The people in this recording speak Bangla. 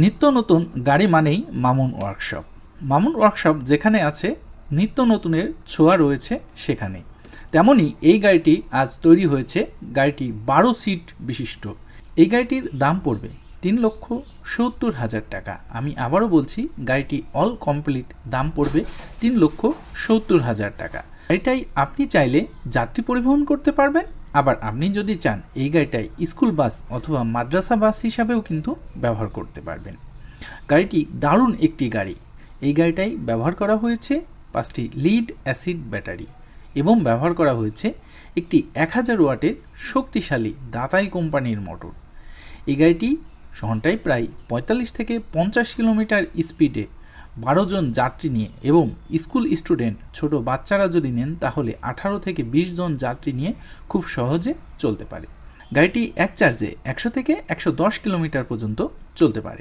নিত্য নতুন গাড়ি মানেই মামুন ওয়ার্কশপ। মামুন ওয়ার্কশপ যেখানে আছে নিত্য নতুনের ছোঁয়া রয়েছে সেখানেই। তেমনই এই গাড়িটি আজ তৈরি হয়েছে। গাড়িটি 12 সিট বিশিষ্ট। এই গাড়িটির দাম পড়বে 3,70,000 টাকা। আমি আবারও বলছি, গাড়িটি অল কমপ্লিট দাম পড়বে 3,70,000 টাকা। গাড়িটাই আপনি চাইলে যাত্রী পরিবহন করতে পারবেন, আবার আপনি যদি চান এই গাড়িটাই স্কুল বাস অথবা মাদ্রাসা বাস হিসাবেও কিন্তু ব্যবহার করতে পারবেন। গাড়িটি দারুণ একটি গাড়ি। এই গাড়িটাই ব্যবহার করা হয়েছে 5টি লিড অ্যাসিড ব্যাটারি এবং ব্যবহার করা হয়েছে একটি 1000 ওয়াটের শক্তিশালী দাতাই কোম্পানির মোটর। এই গাড়িটি ঘন্টায় প্রায় 45 থেকে 50 কিলোমিটার স্পিডে 12 জন যাত্রী নিয়ে এবং স্কুল স্টুডেন্ট ছোট বাচ্চারা যদি নেন তাহলে 18 থেকে 20 জন যাত্রী নিয়ে খুব সহজে চলতে পারে। গাড়িটি এক চার্জে 100 থেকে 110 কিলোমিটার পর্যন্ত চলতে পারে।